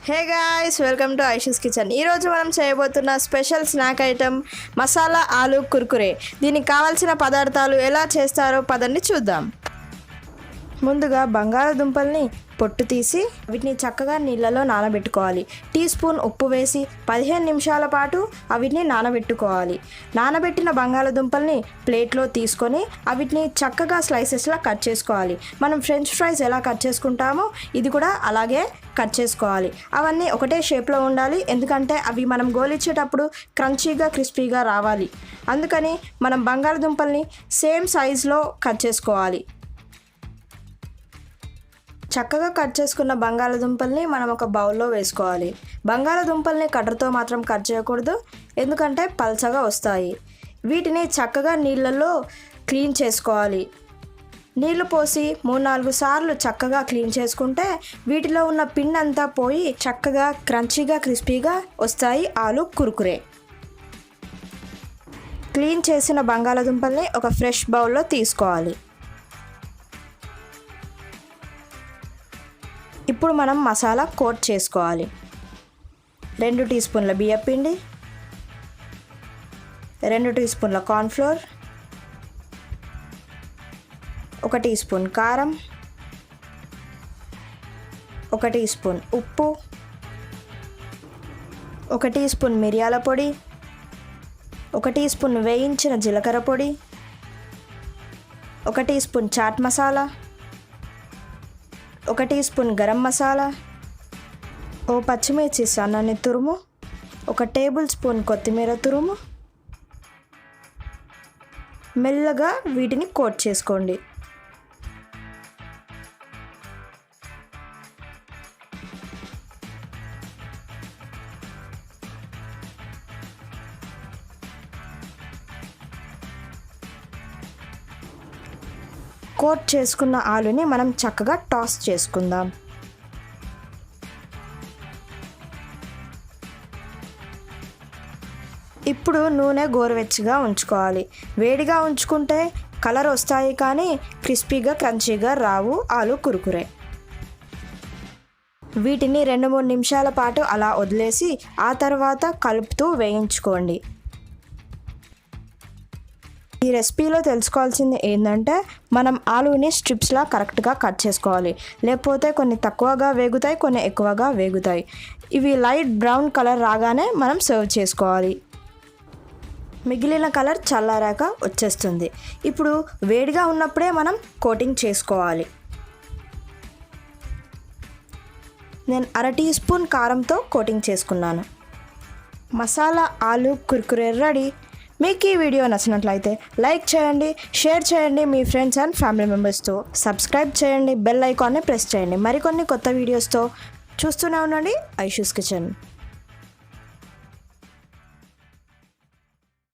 Hey guys, welcome to Aishu's kitchen. ఈరోజు మనం చేయబోతున్న స్పెషల్ స్నాక్ ఐటమ్ మసాలా ఆలూ కుర్కురే. దీనికి కావాల్సిన పదార్థాలు ఎలా చేస్తారో పదండి చూద్దాం. ముందుగా బంగాళదుంపల్ని పొట్టు తీసి వీటిని చక్కగా నీళ్ళలో నానబెట్టుకోవాలి. టీ స్పూన్ ఉప్పు వేసి 15 నిమిషాల పాటు వీటిని నానబెట్టుకోవాలి. నానబెట్టిన బంగాళదుంపల్ని ప్లేట్లో తీసుకొని వీటిని చక్కగా స్లైసెస్లా కట్ చేసుకోవాలి. మనం ఫ్రెంచ్ ఫ్రైస్ ఎలా కట్ చేసుకుంటామో ఇది కూడా అలాగే కట్ చేసుకోవాలి. అవన్నీ ఒకటే షేప్లో ఉండాలి, ఎందుకంటే అవి మనం గోలిచ్చేటప్పుడు క్రంచీగా క్రిస్పీగా రావాలి. అందుకని మనం బంగాళదుంపల్ని సేమ్ సైజులో కట్ చేసుకోవాలి. చక్కగా కట్ చేసుకున్న బంగాళదుంపల్ని మనం ఒక బౌల్లో వేసుకోవాలి. బంగాళదుంపల్ని కట్టర్తో మాత్రం కట్ చేయకూడదు, ఎందుకంటే పల్చగా వస్తాయి. వీటిని చక్కగా నీళ్ళల్లో క్లీన్ చేసుకోవాలి. నీళ్లు పోసి 3-4 సార్లు చక్కగా క్లీన్ చేసుకుంటే వీటిలో ఉన్న పిండి అంతా పోయి చక్కగా క్రంచీగా క్రిస్పీగా వస్తాయి ఆలూ కుర్కురే. క్లీన్ చేసిన బంగాళదుంపల్ని ఒక ఫ్రెష్ బౌల్లో తీసుకోవాలి. ఇప్పుడు మనం మసాలా కోట్ చేసుకోవాలి. 2 టీ స్పూన్ల బియ్యపిండి, 2 టీ స్పూన్ల కార్న్ఫ్లోర్, 1 టీ స్పూన్ కారం, 1 టీ స్పూన్ ఉప్పు, 1 టీ స్పూన్ మిరియాల పొడి, 1 టీ స్పూన్ వేయించిన జీలకర్ర పొడి, 1 teaspoon chaat masala, 1 teaspoon garam masala, ఓ పచ్చిమిర్చి సన్నని తురుము, 1 టేబుల్ స్పూన్ కొత్తిమీర తురుము. మెల్లగా వీటిని కోట్ చేసుకోండి. కోట్ చేసుకున్న ఆలుని మనం చక్కగా టాస్ చేసుకుందాం. ఇప్పుడు నూనె గోరువెచ్చగా ఉంచుకోవాలి. వేడిగా ఉంచుకుంటే కలర్ వస్తాయి, కానీ క్రిస్పీగా క్రంచీగా రావు ఆలూ కుర్కురే. వీటిని 2-3 నిమిషాల పాటు అలా వదిలేసి ఆ తర్వాత కలుపుతూ వేయించుకోండి. ఈ రెసిపీలో తెలుసుకోవాల్సింది ఏంటంటే మనం ఆలూని స్ట్రిప్స్లా కరెక్ట్గా కట్ చేసుకోవాలి, లేకపోతే కొన్ని తక్కువగా వేగుతాయి, కొన్ని ఎక్కువగా వేగుతాయి. ఇవి లైట్ బ్రౌన్ కలర్ రాగానే మనం సర్వ్ చేసుకోవాలి. మిగిలిన కలర్ చల్లారాక వచ్చేస్తుంది. ఇప్పుడు వేడిగా ఉన్నప్పుడే మనం కోటింగ్ చేసుకోవాలి. నేను 1/2 టీ స్పూన్ కారంతో కోటింగ్ చేసుకున్నాను. మసాలా ఆలూ కుర్కురే రెడీ. మీకు ఈ వీడియో నచ్చినట్లయితే లైక్ చేయండి, షేర్ చేయండి మీ ఫ్రెండ్స్ అండ్ ఫ్యామిలీ మెంబర్స్తో. సబ్స్క్రైబ్ చేయండి, బెల్ ఐకాన్ని ప్రెస్ చేయండి. మరికొన్ని కొత్త వీడియోస్తో చూస్తూనే ఉండండి ఐషూస్ కిచెన్.